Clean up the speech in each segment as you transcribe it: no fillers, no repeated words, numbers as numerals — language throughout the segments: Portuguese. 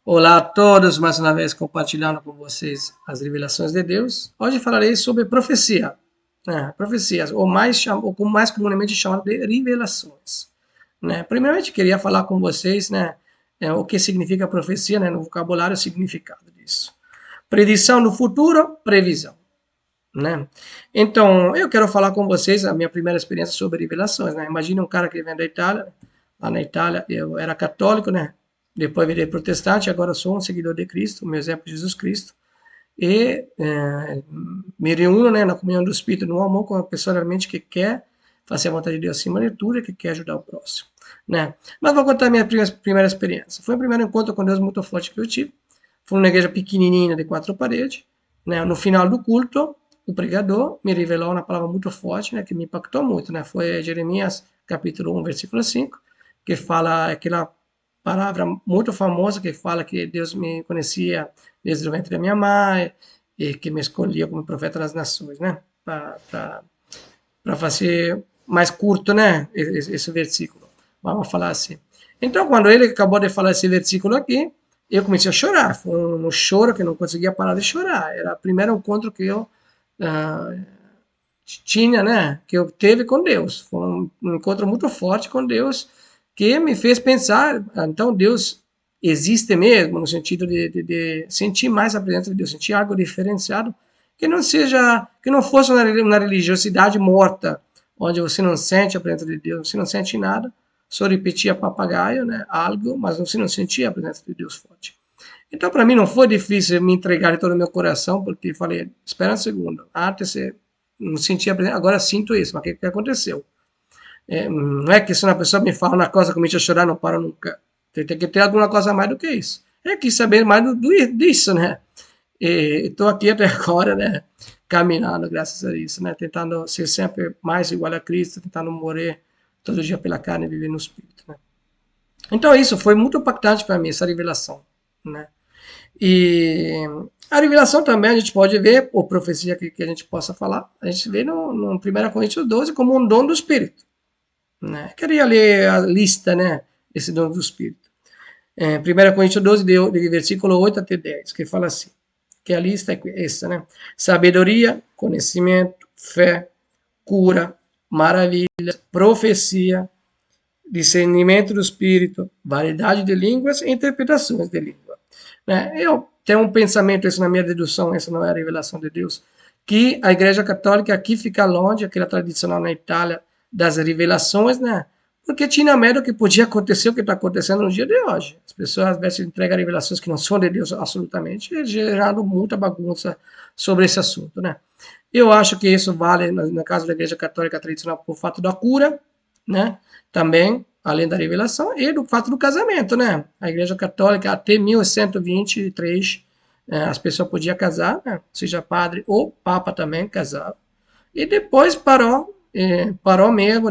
Olá a todos, mais uma vez compartilhando com vocês as revelações de Deus. Hoje falarei sobre profecia, profecias, ou como mais comumente chamado de revelações. Primeiramente, queria falar com vocês, o que significa profecia, no vocabulário, o significado disso. Predição do futuro, previsão. Então, eu quero falar com vocês a minha primeira experiência sobre revelações. Imagina um cara que vem da Itália, lá na Itália eu era católico, depois virei protestante, agora sou um seguidor de Cristo, o meu exemplo é Jesus Cristo, e me reúno na comunhão do Espírito, no amor, com uma pessoa realmente que quer fazer a vontade de Deus acima de tudo e que quer ajudar o próximo. Mas vou contar a minha primeira experiência. Foi o primeiro encontro com Deus muito forte que eu tive. Foi numa igreja pequenininha de 4 paredes. No final do culto, o pregador me revelou uma palavra muito forte, que me impactou muito. Foi Jeremias capítulo 1, versículo 5, que fala aquela palavra muito famosa que fala que Deus me conhecia desde o ventre da minha mãe e que me escolhia como profeta das nações, para fazer mais curto, esse versículo. Vamos falar assim. Então, quando ele acabou de falar esse versículo aqui, eu comecei a chorar. Foi um choro que não conseguia parar de chorar. Era o primeiro encontro que eu tinha, que eu teve com Deus. Foi um encontro muito forte com Deus que me fez pensar, então Deus existe mesmo, no sentido de sentir mais a presença de Deus, sentir algo diferenciado, que não fosse uma religiosidade morta, onde você não sente a presença de Deus, você não sente nada, só repetia papagaio, algo, mas você não sentia a presença de Deus forte. Então, para mim, não foi difícil me entregar de todo o meu coração, porque falei, espera um segundo, antes você não sentia a presença, agora sinto isso, mas o que aconteceu? Não é que se uma pessoa me fala uma coisa, começa a chorar, não para nunca. Tem que ter alguma coisa mais do que isso. Eu quis saber mais disso, E estou aqui até agora, caminhando graças a isso, tentando ser sempre mais igual a Cristo, tentando morrer todo dia pela carne e viver no Espírito, Então isso foi muito impactante para mim, essa revelação, E a revelação também a gente pode ver, ou profecia que a gente possa falar, a gente vê no 1 Coríntios 12 como um dom do Espírito. Queria ler a lista, desse dom do Espírito. 1 Coríntios 12, de versículo 8 até 10, que fala assim, que a lista é essa, Sabedoria, conhecimento, fé, cura, maravilhas, profecia, discernimento do Espírito, variedade de línguas e interpretações de língua. Eu tenho um pensamento, isso na minha dedução, essa não é a revelação de Deus, que a Igreja Católica aqui fica longe, aquela tradicional na Itália, das revelações, porque tinha medo que podia acontecer o que está acontecendo no dia de hoje. As pessoas às vezes entregam revelações que não são de Deus absolutamente, gerando muita bagunça sobre esse assunto, Eu acho que isso vale, no caso da Igreja Católica tradicional, por fato da cura, também, além da revelação, e do fato do casamento, A Igreja Católica, até 1123, as pessoas podiam casar, seja padre ou papa também casava. E depois parou mesmo,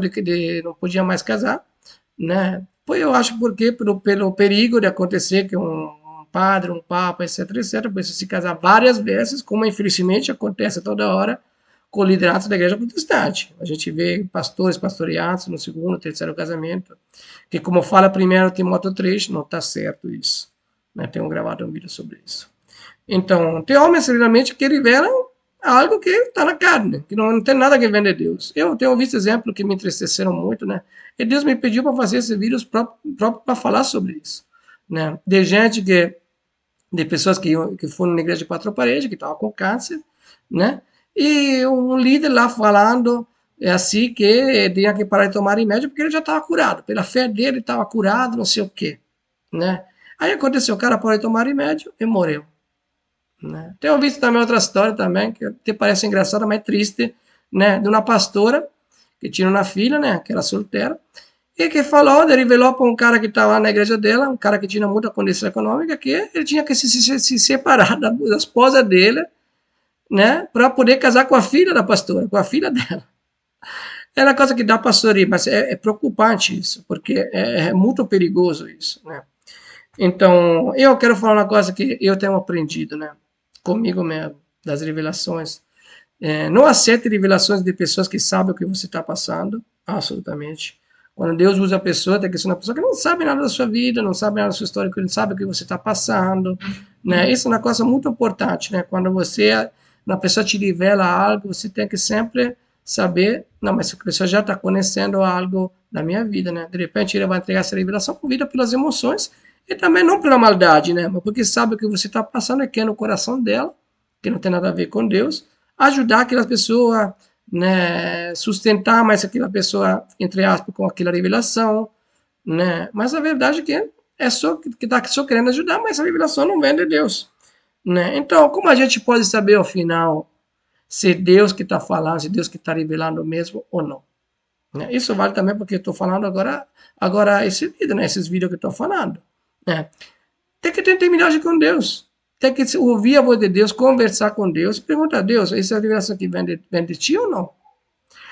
não podia mais casar, Foi, eu acho, porque pelo perigo de acontecer que um padre, um papa, etc., precisa se casar várias vezes, como infelizmente acontece toda hora com lideratos da igreja protestante. A gente vê pastores pastoreados no segundo, terceiro casamento, que, como fala 1 Timóteo 3, não está certo isso. Tenho gravado um vídeo sobre isso. Então, tem homens realmente que revelam algo que está na carne, que não tem nada que ver de Deus. Eu tenho visto exemplos que me entristeceram muito, E Deus me pediu para fazer esse vídeo próprio para falar sobre isso, De gente de pessoas que foram na igreja de 4 paredes, que estavam com câncer, E um líder lá falando assim que tinha que parar de tomar remédio porque ele já estava curado, pela fé dele estava curado, não sei o quê, Aí aconteceu, o cara parou de tomar remédio e morreu. Tenho visto também outra história também, que até parece engraçada, mas triste, de uma pastora que tinha uma filha, que era solteira, e que falou, revelou para um cara que estava na igreja dela, um cara que tinha muita condição econômica, que ele tinha que se separar da esposa dele, para poder casar com a filha da pastora, com a filha dela. É uma coisa que dá para sorrir, mas é preocupante isso, porque é muito perigoso isso, Então, eu quero falar uma coisa que eu tenho aprendido, comigo mesmo, das revelações. Não aceite revelações de pessoas que sabem o que você está passando, absolutamente. Quando Deus usa a pessoa, tem que ser uma pessoa que não sabe nada da sua vida, não sabe nada da sua história, que não sabe o que você está passando, né? Isso é uma coisa muito importante, né? Quando uma pessoa te revela algo, você tem que sempre saber, não, mas essa pessoa já está conhecendo algo da minha vida, né? De repente ele vai entregar essa revelação movida pelas emoções e também não pela maldade, né? Mas porque sabe o que você está passando é que é no coração dela, que não tem nada a ver com Deus, ajudar aquela pessoa, né, sustentar mais aquela pessoa, entre aspas, com aquela revelação, né? Mas a verdade é que é só que está só querendo ajudar, mas a revelação não vem de Deus, né? Então, como a gente pode saber ao final se Deus que está falando, se Deus que está revelando mesmo ou não? Né? Isso vale também porque eu estou falando agora esse vídeo, né? Esses vídeos que eu estou falando, né? Tem que ter intimidade com Deus. Tem que ouvir a voz de Deus, conversar com Deus, perguntar a Deus, essa revelação aqui vem de ti ou não?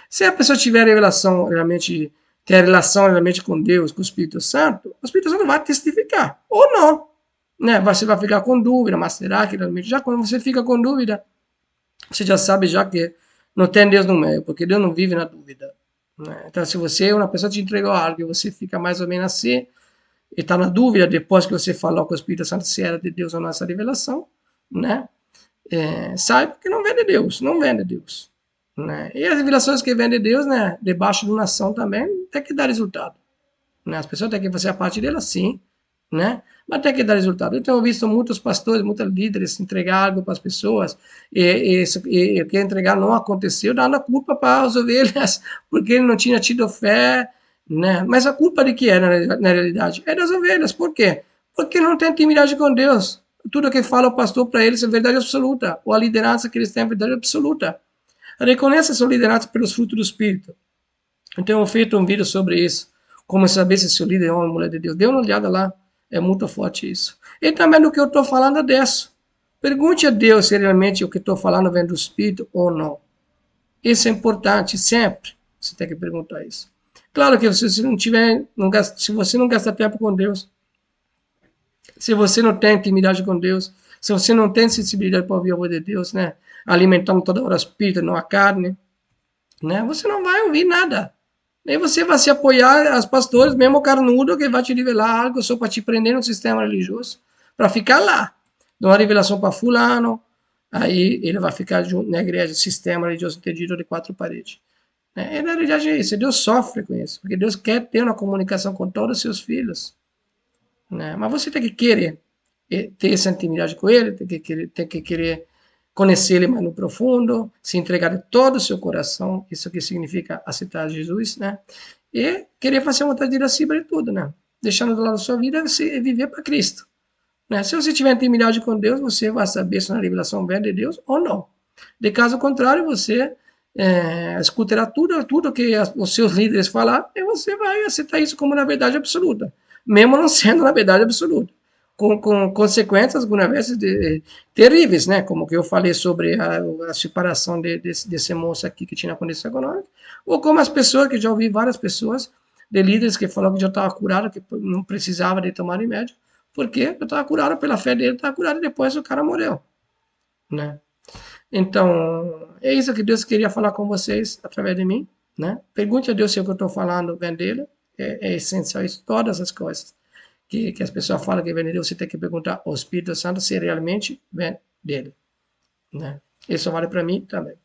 Se a pessoa tiver revelação realmente, ter relação realmente com Deus, com o Espírito Santo vai testificar, ou não. Né? Você vai ficar com dúvida, mas será que realmente, já quando você fica com dúvida, você já sabe já que não tem Deus no meio, porque Deus não vive na dúvida. Né? Então, se uma pessoa te entregou algo e você fica mais ou menos assim, e está na dúvida depois que você falou com o Espírito Santo se era de Deus ou não essa revelação, né? Saiba que não vem de Deus, não vem de Deus. Né? E as revelações que vêm de Deus, né, debaixo de uma ação também, tem que dar resultado. Né? As pessoas têm que fazer a parte delas, sim, né? Mas tem que dar resultado. Eu tenho visto muitos pastores, muitos líderes entregar algo para as pessoas e o que entregar não aconteceu, dando a culpa para as ovelhas, porque ele não tinha tido fé, né? Mas a culpa de que é, na realidade? É das ovelhas. Por quê? Porque não tem intimidade com Deus. Tudo que fala o pastor para eles é verdade absoluta, ou a liderança que eles têm é verdade absoluta. Reconheça sua liderança pelos frutos do Espírito. Eu tenho feito um vídeo sobre isso. Como saber se seu líder é uma mulher de Deus. Dê uma olhada lá. É muito forte isso. E também do que eu estou falando é dessa. Pergunte a Deus se realmente o que estou falando vem do Espírito ou não. Isso é importante, sempre. Você tem que perguntar isso. Claro que se você não tiver, se você não gasta tempo com Deus, se você não tem intimidade com Deus, se você não tem sensibilidade para ouvir a voz de Deus, né? Alimentando toda hora o espírito, não a carne, né? Você não vai ouvir nada. Nem você vai se apoiar aos pastores, mesmo carnudo, que vai te revelar algo só para te prender no sistema religioso, para ficar lá. Dá uma revelação para fulano, aí ele vai ficar junto na igreja, sistema religioso entendido de quatro paredes. E na realidade é isso, Deus sofre com isso, porque Deus quer ter uma comunicação com todos os seus filhos. Né? Mas você tem que querer ter essa intimidade com ele, tem que querer conhecer ele mais no profundo, se entregar de todo o seu coração, isso que significa aceitar Jesus, né? E querer fazer a vontade dele acima de tudo, né? Deixando do lado da sua vida você viver para Cristo. Né? Se você tiver intimidade com Deus, você vai saber se a revelação vem de Deus ou não. De caso contrário, você escutará tudo que os seus líderes falar e você vai aceitar isso como na verdade absoluta, mesmo não sendo na verdade absoluta, com consequências algumas vezes terríveis, né? Como que eu falei sobre a separação desse moço aqui que tinha condição econômica, ou como as pessoas, que já ouvi várias pessoas de líderes que falaram que já estava curado, que não precisava de tomar remédio, porque eu estava curado pela fé dele, estava curado e depois o cara morreu, né? Então, é isso que Deus queria falar com vocês através de mim, né? Pergunte a Deus se o que eu estou falando vem dele, é essencial isso, todas as coisas que as pessoas falam que vem de Deus, você tem que perguntar ao Espírito Santo se realmente vem dele, né? Isso vale para mim também.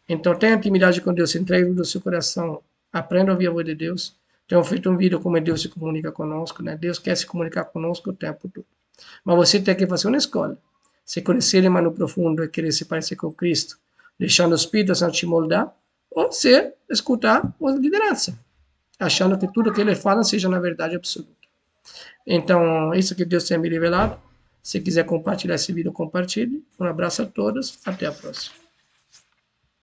Então, tenha intimidade com Deus, entregue do seu coração, aprenda a ouvir a voz de Deus. Tenho feito um vídeo como Deus se comunica conosco, né? Deus quer se comunicar conosco o tempo todo. Mas você tem que fazer uma escolha. Se conhecer ele mais no profundo e querer se parecer com Cristo, deixando o Espírito Santo te moldar, ou se escutar a liderança, achando que tudo que ele fala seja na verdade absoluta. Então, isso que Deus tem me revelado. Se quiser compartilhar esse vídeo, compartilhe. Um abraço a todos. Até a próxima.